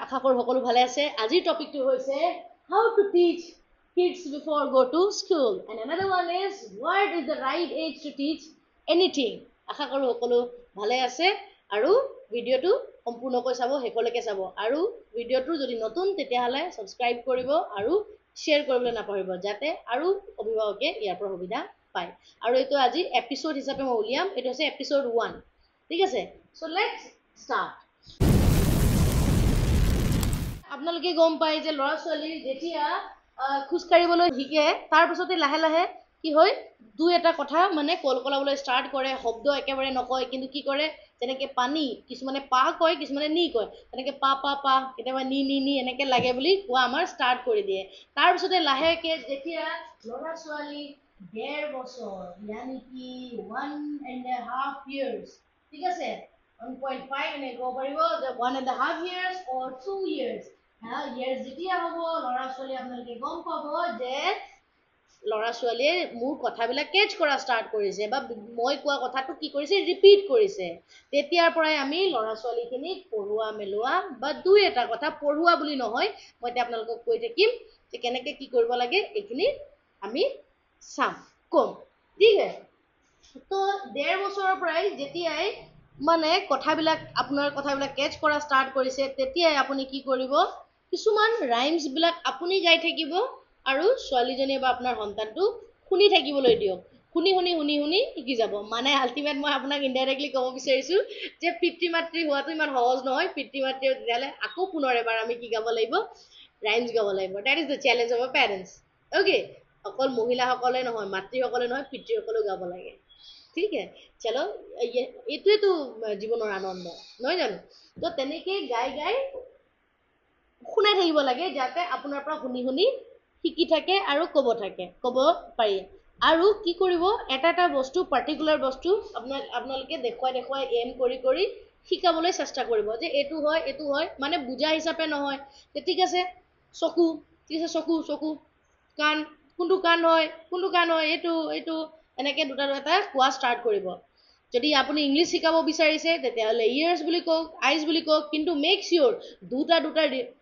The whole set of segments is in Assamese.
আশা কৰো সকলো ভালে আছে আজিৰ টপিকটো হৈছে how to teach kids before go to school and another one is what is the right age to teach anything আশা কৰো সকলো ভালে আছে আৰু ভিডিওটো সম্পূৰ্ণকৈ চাব হেকলৈকে চাব আৰু ভিডিওটো যদি নতুন তেতিয়া হলে সাবস্ক্ৰাইব কৰিব আৰু শেয়াৰ কৰিবলৈ নাপাহৰিব যাতে আৰু অভিভাৱকে ইয়াৰ পৰা সুবিধা পায় আৰু এটো আজি এপিসোড হিচাপে মই উলিয়াম এটো হৈছে এপিসোড 1 ঠিক আছে সো লেটস স্টার্ট আপোনালোকে গম পায় যে লৰা ছোৱালী যেতিয়া খুজ কাঢ়িবলৈ শিকে তাৰ পিছতে লাহে লাহে কি হয় দুই এটা কথা মানে কলকলাবলৈ স্টার্ট কৰে শব্দ একেবাৰে নকয় কিন্তু কি কৰে যেনেকে পানী কিছুমানে পা কয় কিছুমানে নি কয় তেনেকে পা পা পা কেতিয়াবা নি নি নি এনেকে লাগে বুলি কোৱা আমাৰ স্টাৰ্ট কৰি দিয়ে তাৰ পিছতে লাহেকে যেতিয়া লৰা ছোৱালী 1.5 বছৰ यानी কি 1.5 years ঠিক আছে 1.5 এনে ক'ব পাৰিব যে 1.5 years or 2 years years যেতিয়া হ'ব লৰা ছোৱালী আপোনালোকে গম পাব যে লৰা ছোৱালীয়ে মোৰ কথাবিলাক কেচ কৰা স্টাৰ্ট কৰিছে বা মই কোৱা কথাটো কি কৰিছে ৰিপিট কৰিছে তেতিয়াৰ পৰাই আমি লৰা ছোৱালীখিনি পঢ়ুৱা মেলুৱা বা দুই এটা কথা পঢ়ুৱা বুলি নহয় মই তে আপোনালোকক কৈ থাকিম যে কেনেকে কি কৰিব লাগে এখিনি আমি চাম কম ঠিক আছে তো 1.5 বছৰৰ পৰাই যেতিয়াই মানে কথাবিলাক আপোনাৰ কথাবিলাক কেচ কৰা স্টাৰ্ট কৰিছে তেতিয়াই আপুনি কি কৰিব কিছুমান ৰাইমস বিলাক আপুনি গাই থাকিব আৰু ছোৱালীজনী বা আপোনাৰ সন্তানটো শুনি থাকিবলৈ দিয়ক শুনি শুনি শুনি শুনি শিকি যাব মানে আলটিমেট মই আপোনাক ইনডাইৰেক্টলি ক'ব বিচাৰিছো যে পিতৃ মাতৃ হোৱাটো ইমান সহজ নহয় পিতৃ মাতৃয়ে দিলে আকৌ পুনৰ এবাৰ আমি কি গাব লাগিব ৰাইমস গাব লাগিব that is the challenge of a parents okay অকল মহিলাসকলে নহয় মাতৃসকলে নহয় পিতৃসকলেও গাব লাগে ঠিক আছে চলো এইটোৱে তো জীৱনৰ আনন্দ নহয় জানো তো তেনেকে গাই গাই শুনাই থাকিব লাগে যাতে আপোনাৰ পৰা শুনি শুনি শিকি থাকে আৰু ক'ব পাৰি আৰু কি কৰিব এটা এটা বস্তু পাৰ্টিকুলাৰ বস্তু আপোনালোকে দেখুৱাই এম কৰি শিকাবলৈ চেষ্টা কৰিব যে এইটো হয় মানে বুজা হিচাপে নহয় ঠিক আছে চকু ঠিক আছে চকু কাণ কোনটো কাণ হয় এইটো এনেকে দুটা কোৱা স্টাৰ্ট কৰিব যদি আপুনি ইংলিশ শিকাব বিচাৰিছে তেতিয়াহলে ইয়াৰ্স বুলি কক আইজ বুলি কক কিন্তু মেক শিওৰ দুটা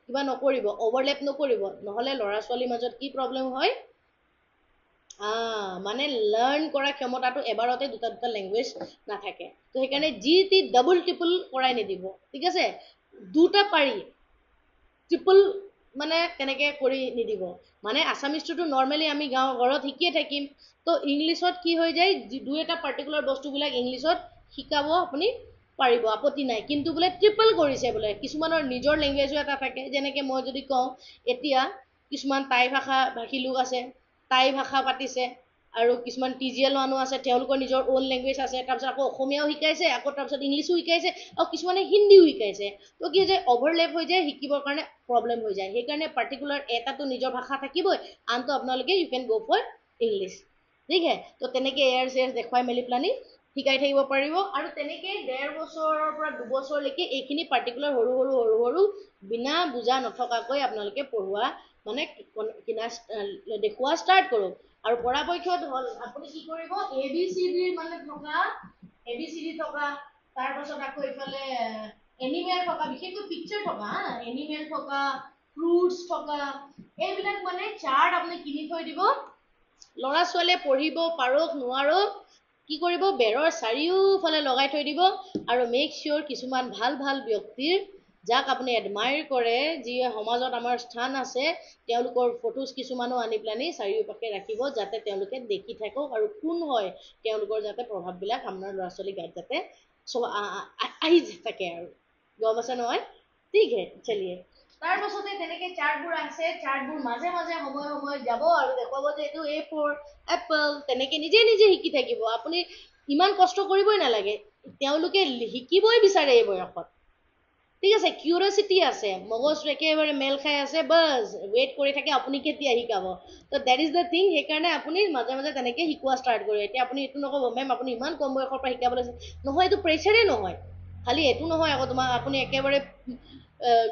কিবা নকৰিব ওভাৰল্যাপ নকৰিব নহলে লৰা ছোৱালীৰ মাজত কি প্ৰবলেম হয় মানে লাৰ্ন কৰা ক্ষমতাটো এবাৰতে দুটা ল্যাঙ্গুৱেজ নাথাকে তো সেইকাৰণে জি ডাবল ট্ৰিপল কৰাই নিদিব ঠিক আছে দুটা পাৰি ট্ৰিপল মানে তেনেকে কৰি নিদিব মানে আসামিছটো নৰমালি আমি গাঁও ঘৰত শিকিয়ে থাকিম তো ইংলিশত কি হৈ যায় দুই এটা পাৰ্টিকুলাৰ বস্তুবিলাক ইংলিশত শিকাব আপুনি পাৰিব আপত্তি নাই কিন্তু বোলে ট্ৰিপল কৰিছে বোলে কিছুমানৰ নিজৰ ল্যাঙ্গুৱেজো এটা থাকে যেনেকে মই যদি কওঁ এতিয়া কিছুমান টাই ভাষা ভাষী লোক আছে টাই ভাষা পাতিছে আৰু কিছুমান টিজিএল মানুহ আছে তেওঁলোকৰ নিজৰ ওন ল্যাঙ্গুৱেজ আছে তাৰপিছত আকৌ অসমীয়াও শিকাইছে আকৌ তাৰপিছত ইংলিশো শিকাইছে আৰু কিছুমানে হিন্দীও শিকাইছে তো কি যে ওভাৰল্যাপ হৈ যায় শিকিবৰ কাৰণে প্ৰবলেম হৈ যায় সেইকাৰণে পাৰ্টিকুলাৰ এটাটো নিজৰ ভাষা থাকিবই আনটো আপোনালোকে you can go for English ঠিক আছে তো তেনেকে এয়াৰ চেয়াৰ দেখুৱাই মেলি প্লানি শিকাই থাকিব পাৰিব আৰু তেনেকে 1.5 বছৰৰ পৰা 2 বছৰলৈকে এইখিনি পাৰ্টিকুলাৰ সৰু বিনা বুজা নথকাকৈ আপোনালোকে পঢ়ুৱা মানে দেখুৱা স্টাৰ্ট কৰক আৰু পৰাপক্ষত হল আপুনি কি কৰিব এবিসিডি মানে থকা এবিসিডি থকা তাৰ পাছত আকৌ ইফালে এনিমেল থকা বিশেষকৈ পিকচাৰ থকা এনিমেল থকা ফ্ৰুটস থকা এইবিলাক মানে চাৰ্ট আপুনি কিনি থৈ দিব লৰা ছোৱালীয়ে পঢ়িব পাৰক নোৱাৰক কি কৰিব বেৰৰ চাৰিওফালে লগাই থৈ দিব আৰু মেক শিওৰ কিছুমান ভাল ব্যক্তিৰ যাক আপুনি এডমায়াৰ কৰে যি সমাজত আমাৰ স্থান আছে তেওঁলোকৰ ফটোজ কিছুমানো আনি প্লানি চাৰিওপাশে ৰাখিব যাতে তেওঁলোকে দেখি থাকক আৰু কোন হয় তেওঁলোকৰ যাতে প্ৰভাৱবিলাক আপোনাৰ ল'ৰা ছোৱালী গাত যাতে আহি থাকে আৰু গম আছে নহয় ঠিক আছে চলিয়ে তাৰ পাছতে তেনেকে চাৰ্টবোৰ আছে চাৰ্টবোৰ মাজে সময় যাব আৰু দেখুৱাব যে এইটো এ ফৰ এপল তেনেকে নিজে শিকি থাকিব আপুনি ইমান কষ্ট কৰিবই নালাগে তেওঁলোকে শিকিবই বিচাৰে এই বয়সত ঠিক আছে কিউৰিয়াসিটি আছে মগজ একেবাৰে মেল খাই আছে বাস ওয়েট কৰি থাকে আপুনি কেতিয়া শিকাব তো দ্যাট ইজ দ্য থিং সেইকাৰণে আপুনি মাজে তেনেকে শিকোৱা স্টাৰ্ট কৰে এতিয়া আপুনি এইটো নকব মেম আপুনি ইমান কম বয়সৰ পৰা শিকাবলৈ নহয় এইটো প্ৰেছাৰে নহয় খালি এইটো নহয় আকৌ তোমাক আপুনি একেবাৰে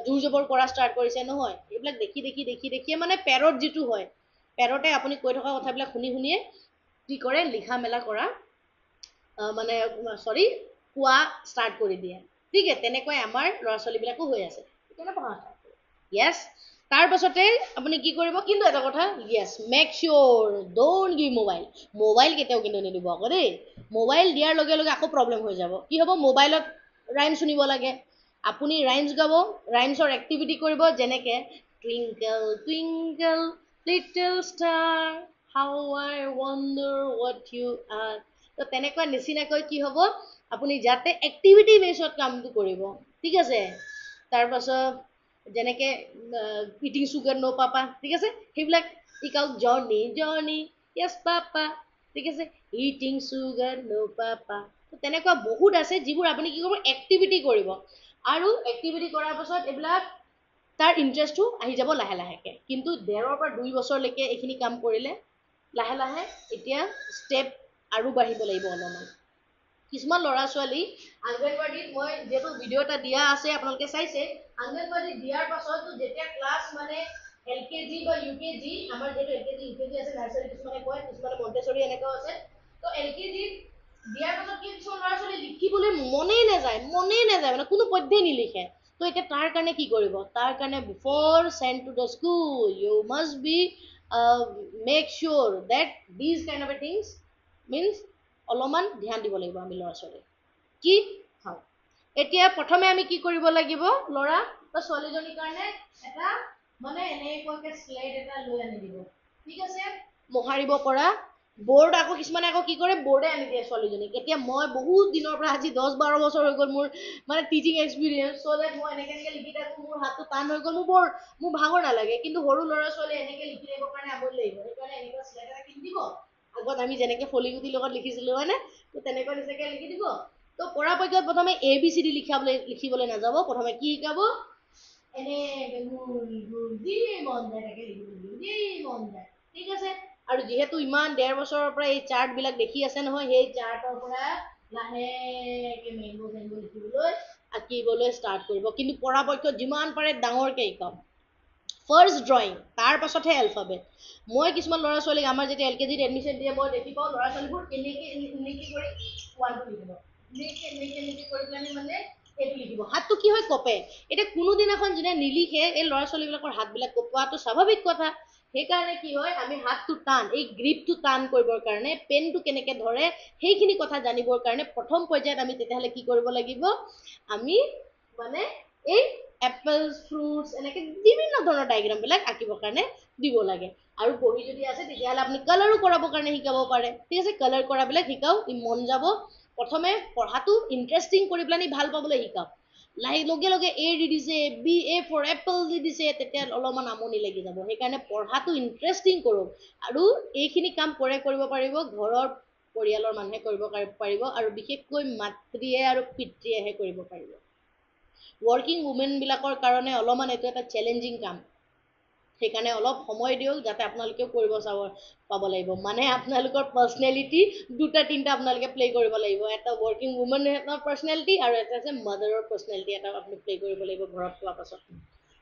জোৰ জবৰ কৰা স্টাৰ্ট কৰিছে নহয় এইবিলাক দেখি মানে পেৰট যিটো হয় পেৰটে আপুনি কৈ থকা কথাবিলাক শুনিয়ে কি কৰে লিখা মেলা কৰা মানে কোৱা স্টাৰ্ট কৰি দিয়ে ঠিক আছে তেনেকৈ আমাৰ ল'ৰা ছোৱালীবিলাকো হৈ আছে কেনে পঢ়া য়েছ তাৰ পাছতে আপুনি কি কৰিব কিন্তু এটা কথা য়েছ make sure don't give mobile কেতিয়াও কিন্তু নিদিব আকৌ দেই মোবাইল দিয়াৰ লগে লগে আকৌ প্ৰব্লেম হৈ যাব কি হ'ব মোবাইলত ৰাইম শুনিব লাগে আপুনি ৰাইমছ গাব ৰাইমছৰ এক্টিভিটি কৰিব যেনেকে twinkle twinkle little star how I wonder what you are তো তেনেকুৱা নিচিনাকৈ কি হ'ব আপুনি যাতে এক্টিভিটি বেছত কামটো কৰিব ঠিক আছে তাৰপাছত যেনেকে ইটিং চুগাৰ ন' পাপা ঠিক আছে সেইবিলাক শিকাওক জৰ্ণি জৰ্ণি য়েছ পাপা ঠিক আছে ইটিং চুগাৰ ন' পাপা তেনেকুৱা বহুত আছে যিবোৰ আপুনি কি কৰিব এক্টিভিটি কৰিব আৰু এক্টিভিটি কৰাৰ পাছত এইবিলাক তাৰ ইণ্টাৰেষ্টটো আহি যাব লাহে লাহেকে কিন্তু 1.5 পৰা 2 বছৰলৈকে এইখিনি কাম কৰিলে লাহে লাহে এতিয়া ষ্টেপ আৰু বাঢ়িব লাগিব অলপমান কিছুমান ল'ৰা ছোৱালী আংগনবাড়ীত মই যেহেতু ভিডিঅ' এটা দিয়া আছে আপোনালোকে চাইছে আংগনবাড়ীত দিয়াৰ পাছতো যেতিয়া ক্লাছ মানে LKG বা UKG আমাৰ যেহেতু LKG UKG আছে নাৰ্চাৰী কিছুমানে কয় কিছুমানে মন্টেছৰী এনেকুৱাও আছে তো LKG দিয়াৰ পাছত কি কিছুমান ল'ৰা ছোৱালী লিখিবলৈ মনেই নাযায় মানে কোনো পধ্যেই নিলিখে তো এতিয়া তাৰ কাৰণে কি কৰিব তাৰ কাৰণে before send to the school you must be make sure that these kind of a things means অলপমান ধ্যান দিব লাগিব আমি ল'ৰা ছোৱালী কি খাওঁ এতিয়া প্ৰথমে আমি কি কৰিব লাগিব ল'ৰা বা ছোৱালীজনীৰ কাৰণে এটা মানে এনেকুৱাকে স্লেট এটা লৈ আনি দিব ঠিক আছে মোহাৰিব পৰা বোৰ্ড আকৌ কিছুমানে আকৌ কি কৰে বোৰ্ডে আনি দিয়ে ছোৱালীজনীক এতিয়া মই বহুত দিনৰ পৰা আজি 10-12 বছৰ হৈ গ'ল মোৰ মানে টিচিং এক্সপিৰিয়েঞ্চ চ' দেট মই এনেকে লিখি থাকোঁ মোৰ হাতটো টান হৈ গ'ল মোৰ ভাগৰ নালাগে কিন্তু সৰু ল'ৰা ছোৱালী এনেকে লিখি থাকিবৰ কাৰণে আমনি লাগিব সেইকাৰণে এনেকুৱা স্লেট এটা কিনি দিব আগত আমি যেনেকে ফলিগুটিৰ লগত লিখিছিলো হয়নে তো তেনেকুৱা নিচিনাকে লিখি দিব তো পৰাপক্ষত প্ৰথমে ABCD লিখিবলৈ নাযাব প্ৰথমে কি শিকাব এনেকে যি মন যায় তাকে লিখিব যি মন যায় ঠিক আছে আৰু যেহেতু ইমান 1.5 বছৰৰ পৰা এই চাৰ্ট বিলাক দেখি আছে নহয় সেই চাৰ্টৰ পৰা লাহেকে মেংগো লিখিবলৈ আঁকিবলৈ ষ্টাৰ্ট কৰিব কিন্তু পৰাপক্ষত যিমান পাৰে ডাঙৰকে শিকাম ফাৰ্ষ্ট ড্ৰয়িং তাৰ পাছতহে এলফাবেট মই কিছুমান ল'ৰা ছোৱালীক আমাৰ যেতিয়া LKGত এডমিশ্যন দিয়ে মই দেখি পাওঁ ল'ৰা ছোৱালীবোৰ এনেকে কৰি ওৱানটো লিখিব এনেকে কৰি পেলাই মানে এইটো লিখিব হাতটো কি হয় কপে এতিয়া কোনোদিনাখন যোনে নিলিখে এই ল'ৰা ছোৱালীবিলাকৰ হাতবিলাক কপোৱাটো স্বাভাৱিক কথা সেইকাৰণে কি হয় আমি হাতটো টান এই গ্ৰিপটো টান কৰিবৰ কাৰণে পেনটো কেনেকে ধৰে সেইখিনি কথা জানিবৰ কাৰণে প্ৰথম পৰ্যায়ত আমি তেতিয়াহ'লে কি কৰিব লাগিব আমি মানে এই এপলছ ফ্ৰুটছ এনেকে বিভিন্ন ধৰণৰ ডায়েগ্ৰাম বিলাক আঁকিবৰ কাৰণে দিব লাগে আৰু বহি যদি আছে তেতিয়াহ'লে আপুনি কালাৰো কৰাবৰ কাৰণে শিকাব পাৰে ঠিক আছে কালাৰ কৰাবিলাক শিকাও মন যাব প্ৰথমে পঢ়াটো ইণ্টাৰেষ্টিং কৰি পেলাই ভাল পাবলৈ শিকাওক লগে লগে A দি দিছে A for apple দি দিছে তেতিয়া অলপমান আমনি লাগি যাব সেইকাৰণে পঢ়াটো ইণ্টাৰেষ্টিং কৰক আৰু এইখিনি কাম কৰিব পাৰিব ঘৰৰ পৰিয়ালৰ মানুহে কৰিব পাৰিব আৰু বিশেষকৈ মাতৃয়ে আৰু পিতৃয়েহে কৰিব পাৰিব ৱৰ্কিং উমেন বিলাকৰ কাৰণে অলপমান এইটো এটা চেলেঞ্জিং কাম সেইকাৰণে অলপ সময় দিয়ক যাতে আপোনালোকেও কৰিব পাব লাগিব মানে আপোনালোকৰ পাৰ্চনেলিটি 2-3টা আপোনালোকে প্লে কৰিব লাগিব এটা ৱৰ্কিং উমেন এটা পাৰ্চনেলিটি আৰু এটা আছে মাদাৰৰ পাৰ্চনেলিটি এটা আপুনি প্লে কৰিব লাগিব ঘৰত পোৱাৰ পাছত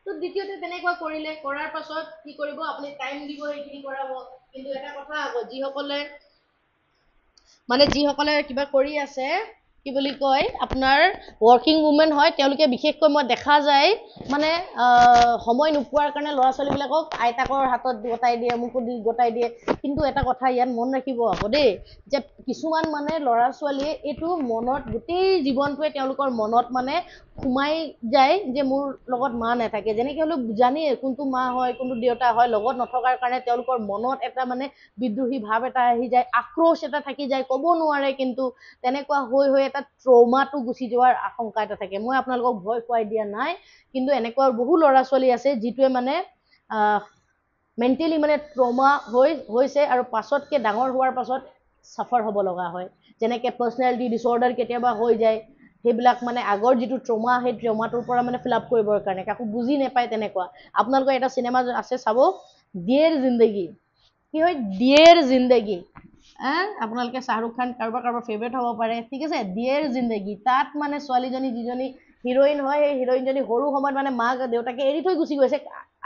তো দ্বিতীয়তে তেনেকুৱা কৰিলে কৰাৰ পাছত কি কৰিব আপুনি টাইম দিব এইখিনি কৰাব কিন্তু এটা কথা আকৌ যিসকলে কিবা কৰি আছে কি বুলি কয় আপোনাৰ ৱৰ্কিং উমেন হয় তেওঁলোকে বিশেষকৈ মই দেখা যায় মানে সময় নোপোৱাৰ কাৰণে ল'ৰা ছোৱালীবিলাকক আইতাকৰ হাতত গতাই দিয়ে মুকু দি গতাই দিয়ে কিন্তু এটা কথা ইয়াত মন ৰাখিব আকৌ দেই যে কিছুমান মানে ল'ৰা ছোৱালীয়ে এইটো মনত গোটেই জীৱনটোৱে তেওঁলোকৰ মনত মানে সোমাই যায় যে মোৰ লগত মা নাথাকে যেনেকৈ হ'লেও জানিয়ে কোনটো মা হয় কোনটো দেউতা হয় লগত নথকাৰ কাৰণে তেওঁলোকৰ মনত এটা মানে বিদ্ৰোহী ভাৱ এটা আহি যায় আক্ৰোশ এটা থাকি যায় ক'ব নোৱাৰে কিন্তু তেনেকুৱা হৈ এটা ট্ৰমাটো গুচি যোৱাৰ আশংকা এটা থাকে মই আপোনালোকক ভয় খুৱাই দিয়া নাই কিন্তু এনেকুৱা বহু ল'ৰা ছোৱালী আছে যিটোৱে মানে মেণ্টেলি মানে ট্ৰমা হৈছে আৰু পাছতকে ডাঙৰ হোৱাৰ পাছত সাফাৰ হ'ব লগা হয় যেনেকৈ পাৰ্চনেলিটি ডিছঅৰ্ডাৰ কেতিয়াবা হৈ যায় সেইবিলাক মানে আগৰ যিটো ট্ৰমা সেই ট্ৰমাটোৰ পৰা মানে ফিল আপ কৰিবৰ কাৰণে কাকো বুজি নাপায় তেনেকুৱা আপোনালোকৰ এটা চিনেমা আছে চাব ডিয়েৰ জিন্দগী কি হয় ডিয়েৰ জিন্দগী আপোনালোকে শ্বাহৰুখ খান কাৰোবাৰ ফেভৰেট হ'ব পাৰে ঠিক আছে ডিয়েৰ জিন্দগী তাত মানে ছোৱালীজনী যিজনী হিৰইন হয় সেই হিৰইনজনী সৰু সময়ত মানে মাক দেউতাকে এৰি থৈ গুচি গৈছে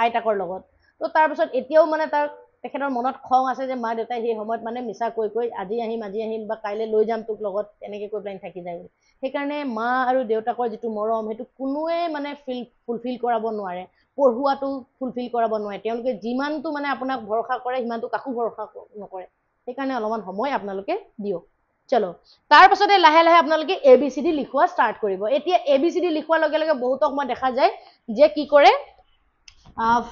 আইতাকৰ লগত তো তাৰপিছত এতিয়াও মানে তাৰ তেখেতৰ মনত খং আছে যে মা দেউতাই সেই সময়ত মানে মিছা কৈ আজি আহিম বা কাইলৈ লৈ যাম তোক লগত এনেকৈ কৈ পেলাই থাকি যায় সেইকাৰণে মা আৰু দেউতাকৰ যিটো মৰম সেইটো কোনোৱে মানে ফুলফিল কৰাব নোৱাৰে পঢ়ুৱাটো ফুলফিল কৰাব নোৱাৰে তেওঁলোকে যিমানটো মানে আপোনাক ভৰসা কৰে সিমানটো কাকো ভৰসা নকৰে সেইকাৰণে অলপমান সময় আপোনালোকে দিয়ক চলো তাৰ পাছতে লাহে লাহে আপোনালোকে ABCD লিখোৱা ষ্টাৰ্ট কৰিব এতিয়া ABCD লিখোৱাৰ লগে লগে বহুতক মই দেখা যায় যে কি কৰে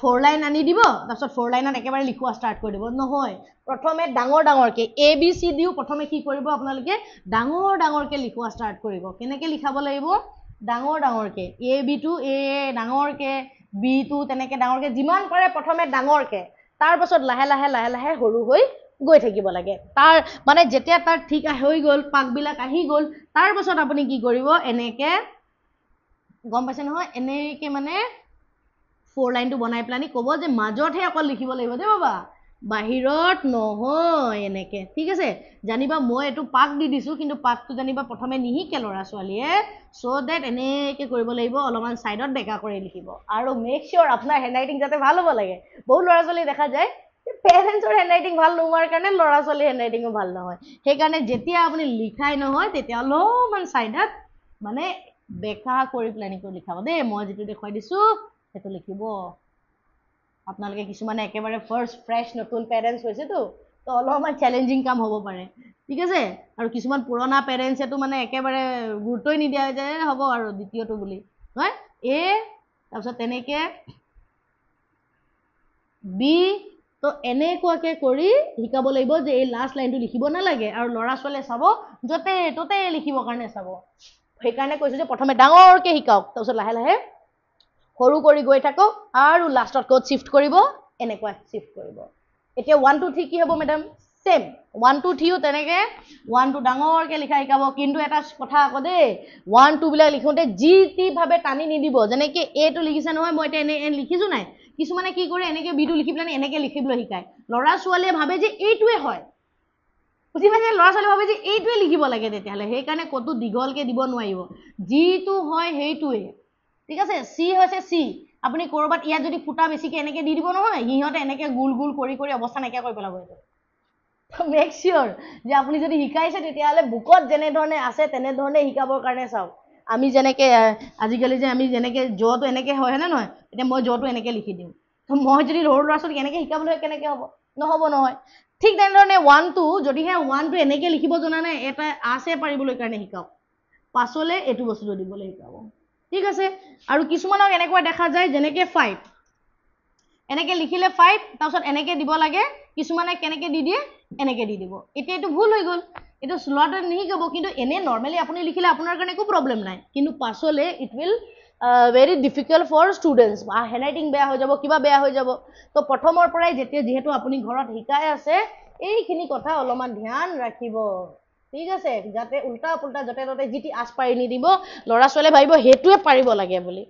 4 লাইন আনি দিব তাৰপিছত 4 লাইনত একেবাৰে লিখোৱা ষ্টাৰ্ট কৰি দিব নহয় প্ৰথমে ডাঙৰকে ABCDও প্ৰথমে কি কৰিব আপোনালোকে ডাঙৰকে লিখোৱা ষ্টাৰ্ট কৰিব কেনেকৈ লিখাব লাগিব ডাঙৰকে AB টো A ডাঙৰকে B টো তেনেকৈ ডাঙৰকে যিমান পাৰে প্ৰথমে ডাঙৰকে তাৰ পাছত লাহে লাহে সৰু হৈ গৈ থাকিব লাগে তাৰ মানে যেতিয়া তাৰ ঠিক হৈ গ'ল পাকবিলাক আহি গ'ল তাৰ পাছত আপুনি কি কৰিব এনেকৈ গম পাইছে নহয় এনেকৈ মানে 4 লাইনটো বনাই প্লানি ক'ব যে মাজতহে অকল লিখিব লাগিব দে বাবা বাহিৰত নহয় এনেকৈ ঠিক আছে জানিবা মই এইটো পাক দি দিছোঁ কিন্তু পাকটো জানিবা প্ৰথমে নিহিকে ল'ৰা ছোৱালীয়ে চ' ডেট এনেকৈ কৰিব লাগিব অলপমান ছাইডত বেকা কৰি লিখিব আৰু মেক চিয়'ৰ আপোনাৰ হেণ্ডৰাইটিং যাতে ভাল হ'ব লাগে বহুত ল'ৰা ছোৱালী দেখা যায় পেৰেণ্টছৰ হেণ্ডৰাইটিং ভাল নোহোৱাৰ কাৰণে ল'ৰা ছোৱালীৰ হেণ্ডৰাইটিঙো ভাল নহয় সেইকাৰণে যেতিয়া আপুনি লিখাই নহয় তেতিয়া অলপমান ছাইডত মানে বেকা কৰি প্লেনিং কৰি লিখাব দেই মই যিটো দেখুৱাই দিছোঁ সেইটো লিখিব আপোনালোকে কিছুমানে একেবাৰে ফাৰ্ষ্ট ফ্ৰেছ নতুন পেৰেণ্টছ হৈছেতো তো অলপমান চেলেঞ্জিং কাম হ'ব পাৰে ঠিক আছে আৰু কিছুমান পুৰণা পেৰেণ্টছেতো মানে একেবাৰে গুৰুত্বই নিদিয়া যে হ'ব আৰু দ্বিতীয়টো বুলি হয় A তাৰপিছত তেনেকৈ B তো এনেকুৱাকৈ কৰি শিকাব লাগিব যে এই লাষ্ট লাইনটো লিখিব নালাগে আৰু ল'ৰা ছোৱালীয়ে চাব য'তে ত'তে লিখিবৰ কাৰণে চাব সেইকাৰণে কৈছোঁ যে প্ৰথমে ডাঙৰকৈ শিকাওক তাৰপিছত লাহে লাহে সৰু কৰি গৈ থাকক আৰু লাষ্টত ক'ত শিফ্ট কৰিব এনেকুৱা শিফ্ট কৰিব এতিয়া 1 2 3 কি হ'ব মেডাম সেম 1 2 3ও তেনেকৈ 1 2 ডাঙৰকৈ লিখা শিকাব কিন্তু এটা কথা আকৌ দেই 1 2 বিলাক লিখোঁতে যি টিভাৱে টানি নিদিব যেনেকৈ A টো লিখিছে নহয় মই এতিয়া এনে লিখিছোঁ নাই কিছুমানে কি কৰে এনেকৈ B টো লিখি পেলাই এনেকৈ লিখিবলৈ শিকায় ল'ৰা ছোৱালীয়ে ভাবে যে এইটোৱে হয় বুজি পাইছে ল'ৰা ছোৱালীয়ে ভাবে যে এইটোৱে লিখিব লাগে তেতিয়াহ'লে সেইকাৰণে ক'তো দীঘলকৈ দিব নোৱাৰিব যিটো হয় সেইটোৱে ঠিক আছে C হৈছে C আপুনি কৰবাত ইয়াত যদি ফুটা বেছিকৈ এনেকৈ দি দিব নহয় সিহঁতে এনেকৈ গোল কৰি অৱস্থা নাইকিয়া কৰি পেলাব এইটো মেক চিয়'ৰ যে আপুনি যদি শিকাইছে তেতিয়াহ'লে বুকত যেনেধৰণে আছে তেনেধৰণে শিকাবৰ কাৰণে চাওক আমি যেনেকৈ আজিকালি যে আমি যেনেকৈ জটো এনেকৈ হয় নে নহয় এতিয়া মই জটো এনেকৈ লিখি দিওঁ তো মই যদি সৰু ল'ৰা ছোৱালীক এনেকৈ শিকাবলৈ হয় কেনেকৈ হ'ব নহ'ব নহয় ঠিক তেনেধৰণে 1 2 যদিহে 1 2 এনেকৈ লিখিব জনা নাই এটা আছে পাৰিবলৈ কাৰণে শিকাওক পাছলৈ এইটো বস্তুটো দিবলৈ শিকাব ঠিক আছে আৰু কিছুমানক এনেকুৱা দেখা যায় যেনেকৈ 5 এনেকৈ লিখিলে 5 তাৰপিছত এনেকৈ দিব লাগে কিছুমানে কেনেকৈ দি দিয়ে এনেকৈ দি দিব এতিয়া এইটো ভুল হৈ গ'ল এইটো ল'ৰাটোৱে নিশিকাব কিন্তু এনে নৰ্মেলি আপুনি লিখিলে আপোনাৰ কাৰণে একো প্ৰব্লেম নাই কিন্তু পাছলৈ it will very difficult for students handwriting বেয়া হৈ যাব কিবা বেয়া হৈ যাব তো প্ৰথমৰ পৰাই যেতিয়া যিহেতু আপুনি ঘৰত শিকাই আছে এইখিনি কথা অলপমান ধ্যান ৰাখিব ঠিক আছে যাতে উল্টা পুল্টা য'তে ত'তে যিটি আচ পাৰি নিদিব ল'ৰা ছোৱালীয়ে ভাবিব সেইটোৱে পাৰিব লাগে বুলি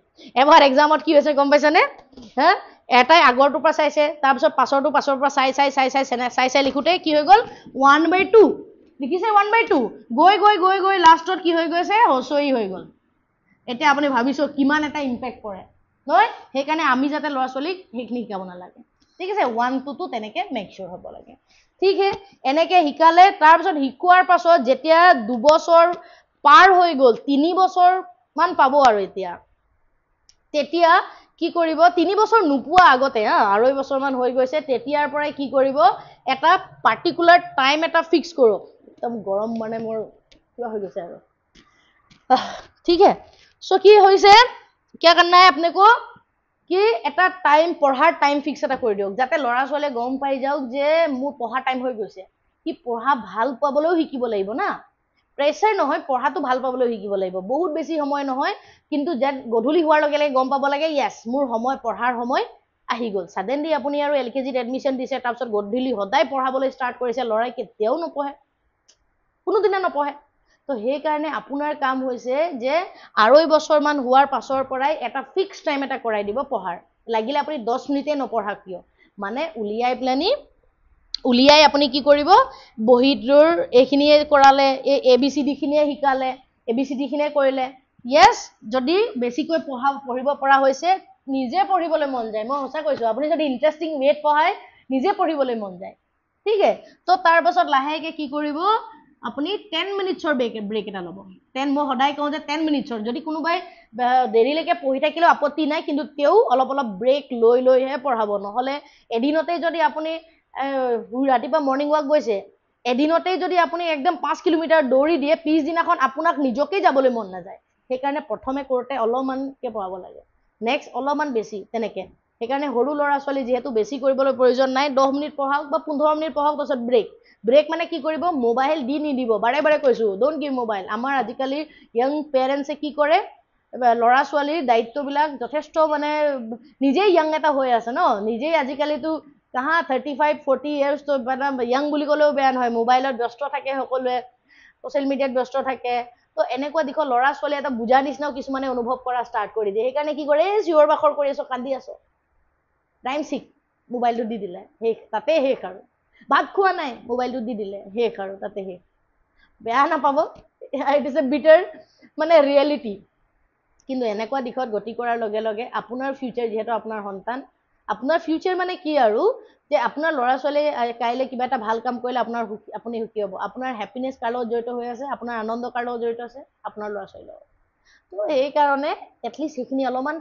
এবাৰ এক্সামত কি হৈছে গম পাইছেনে হা এটাই আগৰটোৰ পৰা চাইছে তাৰপিছত পাছৰ পৰা চাই লিখোঁতে কি হৈ গ'ল 1/2 লিখিছে 1/2 গৈ লাষ্টত কি হৈ গৈছে হচৰি হৈ গ'ল এতিয়া আপুনি ভাবিছোঁ কিমান এটা ইম্পেক্ট পৰে নহয় সেইকাৰণে আমি যাতে ল'ৰা ছোৱালীক সেইখিনি শিকাব নালাগে ঠিক আছে 1 2 টো তেনেকৈ মেক চিয়'ৰ হ'ব লাগে ঠিক হে এনেকৈ শিকালে তাৰপিছত শিকোৱাৰ পাছত যেতিয়া 2 বছৰ পাৰ হৈ গ'ল 3 বছৰমান পাব আৰু এতিয়া তেতিয়া কি কৰিব 3 বছৰ নোপোৱা আগতে 2.5 বছৰমান হৈ গৈছে তেতিয়াৰ পৰাই কি কৰিব এটা পাৰ্টিকুলাৰ টাইম এটা ফিক্স কৰক একদম গৰম মানে মোৰ কিবা হৈ গৈছে আৰু ঠিক হে सो কি হৈছে क्या करना है अपने को कि এটা টাইম পঢ়াৰ টাইম ফিক্স এটা কৰি দিয়ক যাতে ল'ৰা ছোৱালীয়ে গম পাই যাওক যে মোৰ পঢ়া টাইম হৈ গৈছে কি পঢ়া ভাল পাবলৈও শিকিব লাগিব না প্ৰেছাৰ নহয় পঢ়াটো ভাল পাবলৈও শিকিব লাগিব বহুত বেছি সময় নহয় কিন্তু যে গধূলি হোৱাৰ লগে লগে গম পাব লাগে ইয়েছ মোৰ সময় পঢ়াৰ সময় আহি গ'ল সাডেনলি আপুনি আৰু এলকেজিত এডমিশ্যন দিছে তাৰপিছত গধূলি সদায় পঢ়াবলৈ ষ্টাৰ্ট কৰিছে ল'ৰাই কেতিয়াও নপঢ়ে কোনোদিনা নপঢ়ে তো সেইকাৰণে আপোনাৰ কাম হৈছে যে 2.5 বছৰমান হোৱাৰ পাছৰ পৰাই এটা ফিক্স টাইম এটা কৰাই দিব পঢ়াৰ লাগিলে আপুনি 10 মিনিটে নপঢ়াক কিয় মানে উলিয়াই আপুনি কি কৰিব বহিটোৰ এইখিনিয়ে কৰালে এই ABCD খিনিয়ে শিকালে ABCD খিনিয়ে কৰিলে ইয়েছ যদি বেছিকৈ পঢ়িব পৰা হৈছে নিজে পঢ়িবলৈ মন যায় মই সঁচা কৈছোঁ আপুনি যদি ইণ্টাৰেষ্টিং ৱেত পঢ়ায় নিজে পঢ়িবলৈ মন যায় ঠিক আছে তো তাৰ পাছত লাহেকে কি কৰিব আপুনি 10 মিনিটছৰ ব্ৰেক এটা ল'ব 10 মই সদায় কওঁ যে 10 মিনিটছৰ যদি কোনোবাই দেৰিলৈকে পঢ়ি থাকিলেও আপত্তি নাই কিন্তু তেও অলপ অলপ ব্ৰেক লৈহে পঢ়াব নহলে এদিনতে যদি আপুনি ৰাতিপুৱা মৰ্নিং ৱাক গৈছে এদিনতে যদি আপুনি একদম 5 কিলোমিটাৰ দৌৰি দিয়ে পিছদিনাখন আপোনাক নিজকেই যাবলৈ মন নাযায় সেইকাৰণে প্ৰথমে কৰোঁতে অলপমানকে পঢ়াব লাগে নেক্সট অলপমান বেছি তেনেকে সেইকাৰণে সৰু ল'ৰা ছোৱালী যিহেতু বেছি কৰিবলৈ প্ৰয়োজন নাই 10 মিনিট পঢ়াওক বা 15 মিনিট পঢ়াওক তাৰপিছত ব্ৰেক মানে কি কৰিব মোবাইল দি নিদিব বাৰে বাৰে কৈছো ডোন্ট গিভ মোবাইল আমাৰ আজিকালি য়াং পেৰেণ্টছে কি কৰে ল'ৰা ছোৱালীৰ দায়িত্ববিলাক যথেষ্ট মানে নিজেই য়াং এটা হৈ আছে ন নিজেই আজিকালিতো কাহা 35-40 ইয়াৰ্ছ তো য়াং বুলি ক'লেও বেয়া নহয় মোবাইলত ব্যস্ত থাকে সকলোৱে ছ'চিয়েল মিডিয়াত ব্যস্ত থাকে তো এনেকুৱা দিশত ল'ৰা ছোৱালী এটা বুজা নিচিনাও কিছুমানে অনুভৱ কৰা ষ্টাৰ্ট কৰি দিয়ে সেইকাৰণে কি কৰে চিঞৰ বাখৰ কৰি আছো কান্দি আছো টাইম চিক মোবাইলটো দি দিলে তাতে শেষ আৰু ভাত খোৱা নাই মোবাইলটো দি দিলে শেষ আৰু তাতে শেষ বেয়া নাপাব ইট ইজ এ বিটাৰ মানে ৰিয়েলিটি কিন্তু এনেকুৱা দিশত গতি কৰাৰ লগে লগে আপোনাৰ ফিউচাৰ যিহেতু আপোনাৰ সন্তান আপোনাৰ ফিউচাৰ মানে কি আৰু যে আপোনাৰ ল'ৰা ছোৱালীয়ে কাইলৈ কিবা এটা ভাল কাম কৰিলে আপুনি সুখী হ'ব আপোনাৰ হেপিনেছ কাৰ লগত জড়িত হৈ আছে আপোনাৰ আনন্দ কাৰ লগত জড়িত আছে আপোনাৰ ল'ৰা ছোৱালীৰ লগত তো সেইকাৰণে এটলিষ্ট সেইখিনি অলপমান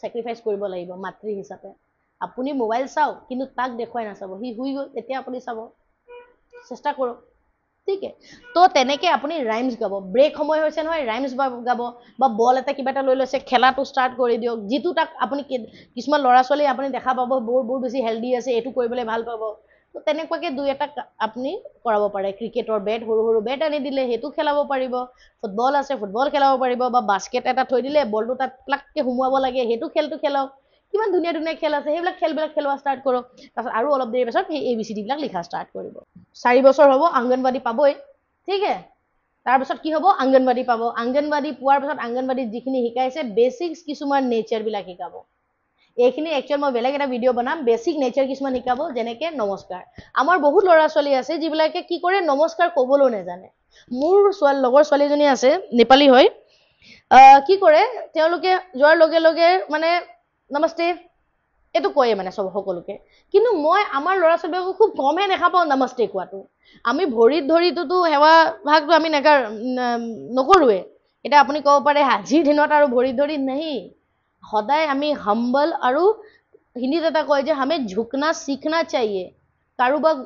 চেক্ৰিফাইচ কৰিব লাগিব মাতৃ হিচাপে আপুনি মোবাইল চাওক কিন্তু তাক দেখুৱাই নাচাব সি শুই গ'ল তেতিয়া আপুনি চাব চেষ্টা কৰক ঠিক আছে তো তেনেকে আপুনি ৰাইমছ গাব ব্ৰেক সময় হৈছে নহয় ৰাইমছ গাব বা বল এটা কিবা এটা লৈ লৈছে খেলাটো ষ্টাৰ্ট কৰি দিয়ক যিটো তাক আপুনি কিছুমান ল'ৰা ছোৱালী আপুনি দেখা পাব বহুত বেছি হেল্ডি আছে এইটো কৰিবলৈ ভাল পাব তো তেনেকুৱাকে দুই এটা আপুনি কৰাব পাৰে ক্ৰিকেটৰ বেট সৰু বেট আনি দিলে সেইটো খেলাব পাৰিব ফুটবল আছে ফুটবল খেলাব পাৰিব বা বাস্কেট এটা থৈ দিলে বলটো তাত প্লাককে সোমোৱাব লাগে সেইটো খেলটো খেলাওক কিমান ধুনীয়া ধুনীয়া খেল আছে সেইবিলাক খেলবিলাক খেলোৱা ষ্টাৰ্ট কৰক তাৰপিছত আৰু অলপ দেৰি পাছত সেই ABCD বিলাক লিখা ষ্টাৰ্ট কৰিব 4 বছৰ হ'ব অংগনবাড়ী পাবই ঠিক আছে তাৰপিছত কি হ'ব অংগনবাড়ী পাব অংগনবাড়ী পোৱাৰ পিছত অংগনবাড়ীত যিখিনি শিকাইছে বেসিক্স কিছুমান নেচাৰ বিলাক শিকাব এইখিনি একচুৱেল মই বেলেগ এটা ভিডিঅ' বনাম বেসিক নেচাৰ কিছুমান শিকাব যেনেকে নমস্কাৰ আমাৰ বহুত ল'ৰা ছোৱালী আছে যিবিলাকে কি কৰে নমস্কাৰ ক'বলৈও নাজানে মোৰ লগৰ ছোৱালীজনী আছে নেপালী হয় কি কৰে তেওঁলোকে যোৱাৰ লগে লগে মানে নমস্তে এইটো কয়ে মানে সকলোকে কিন্তু মই আমাৰ ল'ৰা ছোৱালীক খুব কমহে দেখা পাওঁ নমস্তে কোৱাটো আমি ভৰিত ধৰিটোতো সেৱা ভাগটো আমি নকৰোৱে এটা আপুনি ক'ব পাৰে আজিৰ দিনত আৰু ভৰিত ধৰি নাই সদায় আমি হাম্বল আৰু হিন্দীত এটা কয় যে আমি ঝুকনা শিখনা চাহিয়ে কাৰোবাক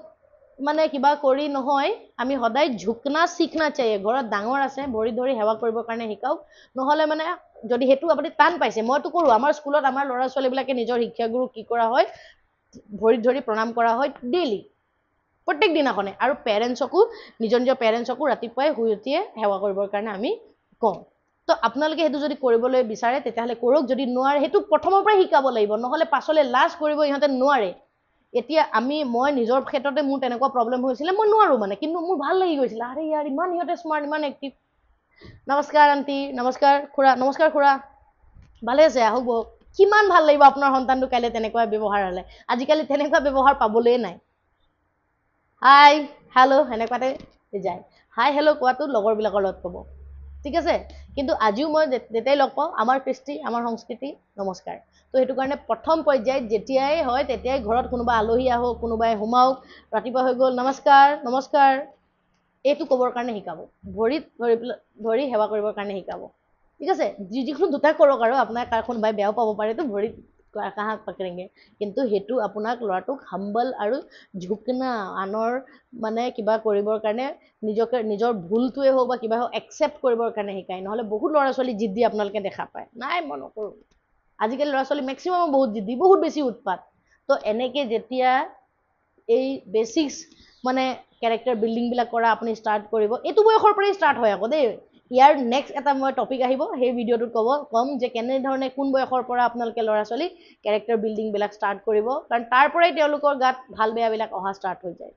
মানে কিবা কৰি নহয় আমি সদায় ঝুকনা শিখনা চাহিয়ে ঘৰত ডাঙৰ আছে ভৰিত ধৰি সেৱা কৰিবৰ কাৰণে শিকাওক নহলে মানে যদি হেতু আপুনি টান পাইছে মইতো কৰো আমাৰ স্কুলত আমাৰ ল'ৰা ছোৱালীবিলাকে নিজৰ শিক্ষাগুৰু কি কৰা হয় ভৰিত ধৰি প্ৰণাম কৰা হয় ডেইলি প্ৰত্যেক দিনাখনে আৰু পেৰেণ্টছকো নিজৰ পেৰেণ্টছকো ৰাতিপুৱাই শুই উঠিয়ে সেৱা কৰিবৰ কাৰণে আমি কওঁ তো আপোনালোকে হেতু যদি কৰিবলৈ বিচাৰে তেতিয়াহলে কৰক যদি নোৱাৰে হেতু প্ৰথমৰ পৰাই শিকাব লাগিব নহলে পাছলে লাজ কৰিব ইহঁতে নোৱাৰে এতিয়া মই নিজৰ ক্ষেত্ৰতে মোৰ তেনেকুৱা প্ৰবলেম হৈছিল মই নোৱাৰো মানে কিন্তু মোৰ ভাল লাগি গৈছিল আৰে ইয়াৰ ইমান ইহঁতে স্মাৰ্ট ইমান এক্টিভ নমস্কাৰ আন্টি নমস্কাৰ খুৰা ভালে আছে আহক কিমান ভাল লাগিব আপোনাৰ সন্তানটো কাইলৈ তেনেকুৱা ব্যৱহাৰ হলে আজিকালি তেনেকুৱা ব্যৱহাৰ পাবলেই নাই হাই হেল্ল' সেনেকুৱাতে যায় হাই হেল্ল' কোৱাটো লগৰবিলাকৰ লগত ক'ব ঠিক আছে কিন্তু আজিও মই যেতিয়াই লগ পাওঁ আমাৰ কৃষ্টি আমাৰ সংস্কৃতি নমস্কাৰ তো সেইটো কাৰণে প্ৰথম পৰ্যায়ত যেতিয়াই হয় তেতিয়াই ঘৰত কোনোবা আলহী আহক কোনোবাই সোমাওক ৰাতিপুৱা হৈ গ'ল নমস্কাৰ এইটো ক'বৰ কাৰণে শিকাব ভৰিত ধৰি সেৱা কৰিবৰ কাৰণে শিকাব ঠিক আছে যিকোনো দুটা কৰক আৰু আপোনাৰ কোনোবাই বেয়াও পাব পাৰে তো ভৰিত কাহাক পাকৰেংগে কিন্তু হেতু আপোনাক ল'ৰাটোক হাম্বল আৰু ঝুকনা আনৰ মানে কিবা কৰিবৰ কাৰণে নিজৰ ভুলটোৱে হওক বা কিবা হওক একচেপ্ট কৰিবৰ কাৰণে শিকায় নহলে বহুত ল'ৰা ছোৱালী জিদ্দি আপোনালোকে দেখা পায় নাই মই নকৰোঁ আজিকালি ল'ৰা ছোৱালী মেক্সিমাম বহুত জিদ্দি বহুত বেছি উৎপাত তো এনেকে যেতিয়া এই বেসিক্স মানে ক্যাৰেক্টাৰ বিল্ডিং বিলাক কৰা আপুনি ষ্টাৰ্ট কৰিব এইটো বয়সৰ পৰাই ষ্টাৰ্ট হয় আকৌ দেই ইয়াৰ নেক্সট এটা মই টপিক আহিব সেই ভিডিঅ'টোত কম যে কেনেধৰণে কোন বয়সৰ পৰা আপোনালোকে ল'ৰা ছোৱালী ক্যাৰেক্টাৰ বিল্ডিং বিলাক ষ্টাৰ্ট কৰিব কাৰণ তাৰ পৰাই তেওঁলোকৰ গাত ভাল বেয়াবিলাক অহা ষ্টাৰ্ট হৈ যায়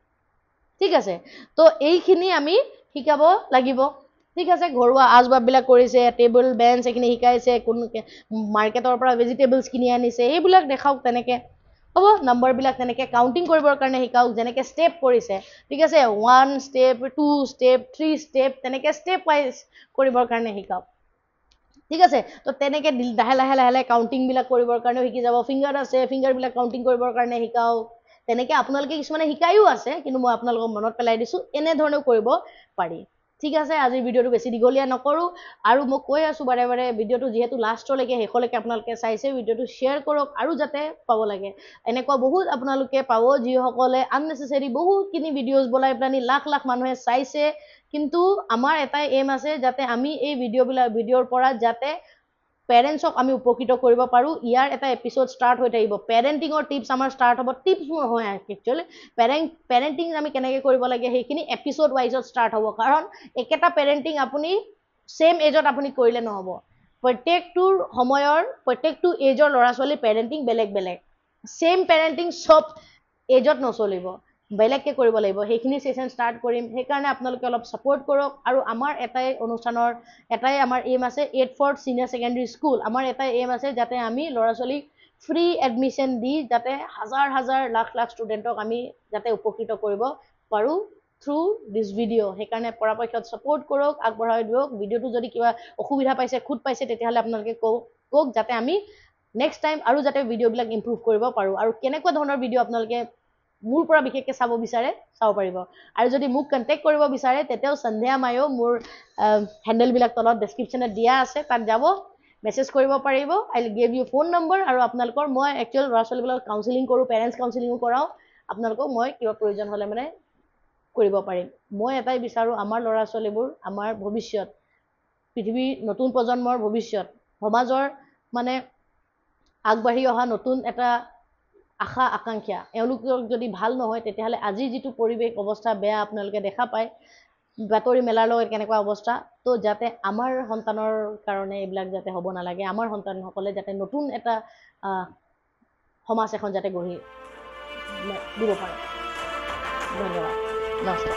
ঠিক আছে তো এইখিনি আমি শিকাব লাগিব ঠিক আছে ঘৰুৱা আজবাববিলাক কৰিছে টেবুল বেঞ্চ এইখিনি শিকাইছে কোন মাৰ্কেটৰ পৰা ভেজিটেবলছ কিনি আনিছে এইবিলাক দেখাওক তেনেকে হ'ব নম্বৰবিলাক তেনেকে কাউণ্টিং কৰিবৰ কাৰণে শিকাওক যেনেকে ষ্টেপ কৰিছে ঠিক আছে 1 ষ্টেপ 2 ষ্টেপ 3 ষ্টেপ তেনেকে ষ্টেপ ৱাইজ কৰিবৰ কাৰণে শিকাওক ঠিক আছে তো তেনেকে লাহে লাহে কাউণ্টিং বিলাক কৰিবৰ কাৰণে শিকি যাব ফিংগাৰ আছে ফিংগাৰ বিলাক কাউণ্টিং কৰিবৰ কাৰণে শিকাওক তেনেকৈ আপোনালোকে কিছুমানে শিকায়ো আছে কিন্তু মই আপোনালোকক মনত পেলাই দিছোঁ এনেধৰণেও কৰিব পাৰি ঠিক আছে আজিৰ ভিডিঅ'টো বেছি দীঘলীয়া নকৰোঁ আৰু মই কৈ আছোঁ বাৰে বাৰে ভিডিঅ'টো যিহেতু লাষ্টলৈকে শেষলৈকে আপোনালোকে চাইছে ভিডিঅ'টো শ্বেয়াৰ কৰক আৰু যাতে পাব লাগে এনেকুৱা বহুত আপোনালোকে পাব যিসকলে আননেচেচাৰী বহুতখিনি ভিডিঅ'জ বনাই পেলাই লাখ লাখ মানুহে চাইছে কিন্তু আমাৰ এটাই এম আছে যাতে আমি এই ভিডিঅ'ৰ পৰা যাতে পেৰেণ্টছক আমি উপকৃত কৰিব পাৰোঁ ইয়াৰ এটা এপিছ'ড ষ্টাৰ্ট হৈ থাকিব পেৰেণ্টিঙৰ টিপছ আমাৰ ষ্টাৰ্ট হ'ব টিপছ নহয় একচুৱেলি পেৰেণ্টিং আমি কেনেকৈ কৰিব লাগে সেইখিনি এপিছ'ড ৱাইজত ষ্টাৰ্ট হ'ব কাৰণ একেটা পেৰেণ্টিং আপুনি ছেম এজত আপুনি কৰিলে নহ'ব প্ৰত্যেকটোৰ সময়ৰ প্ৰত্যেকটো এজৰ ল'ৰা ছোৱালীৰ পেৰেণ্টিং বেলেগ বেলেগ ছেম পেৰেণ্টিং চব এজত নচলিব বেলেগকৈ কৰিব লাগিব সেইখিনি ছেশ্যন ষ্টাৰ্ট কৰিম সেইকাৰণে আপোনালোকে অলপ ছাপোৰ্ট কৰক আৰু আমাৰ এটাই অনুষ্ঠানৰ এটাই আমাৰ এম আছে 8th চিনিয়ৰ ছেকেণ্ডেৰী স্কুল আমাৰ এটাই এম আছে যাতে আমি ল'ৰা ছোৱালীক ফ্ৰী এডমিশ্যন দি যাতে হাজাৰ হাজাৰ লাখ লাখ ষ্টুডেণ্টক আমি যাতে উপকৃত কৰিব পাৰোঁ থ্ৰু দিছ ভিডিঅ' সেইকাৰণে পৰাপক্ষত ছাপোৰ্ট কৰক আগবঢ়াই দিয়ক ভিডিঅ'টো যদি কিবা অসুবিধা পাইছে খুঁত পাইছে তেতিয়াহ'লে আপোনালোকে কওক যাতে আমি নেক্সট টাইম আৰু যাতে ভিডিঅ'বিলাক ইম্প্ৰুভ কৰিব পাৰোঁ আৰু কেনেকুৱা ধৰণৰ ভিডিঅ' আপোনালোকে মোৰ পৰা বিশেষকৈ চাব বিচাৰে চাব পাৰিব আৰু যদি মোক কণ্টেক্ট কৰিব বিচাৰে তেতিয়াও সন্ধিয়া মায়ো মোৰ হেণ্ডেলবিলাক তলত ডেছক্ৰিপশ্যনত দিয়া আছে তাত যাব মেছেজ কৰিব পাৰিব I will give you phone number আৰু আপোনালোকৰ মই একচুৱেল ল'ৰা ছোৱালীবিলাকক কাউন্সেলিং কৰোঁ পেৰেণ্টছ কাউন্সেলিঙো কৰাওঁ আপোনালোকক মই কিবা প্ৰয়োজন হ'লে মানে কৰিব পাৰিম মই এটাই বিচাৰোঁ আমাৰ ল'ৰা ছোৱালীবোৰ আমাৰ ভৱিষ্যত পৃথিৱীৰ নতুন প্ৰজন্মৰ ভৱিষ্যত সমাজৰ মানে আগবাঢ়ি অহা নতুন এটা আশা আকাংক্ষা এওঁলোকক যদি ভাল নহয় তেতিয়াহ'লে আজিৰ যিটো পৰিৱেশ অৱস্থা বেয়া আপোনালোকে দেখা পায় বাতৰি মেলাৰ লগত কেনেকুৱা অৱস্থা তো যাতে আমাৰ সন্তানৰ কাৰণে এইবিলাক যাতে হ'ব নালাগে আমাৰ সন্তানসকলে যাতে নতুন এটা সমাজ এখন যাতে গঢ়ি দিব পাৰে ধন্যবাদ নমস্কাৰ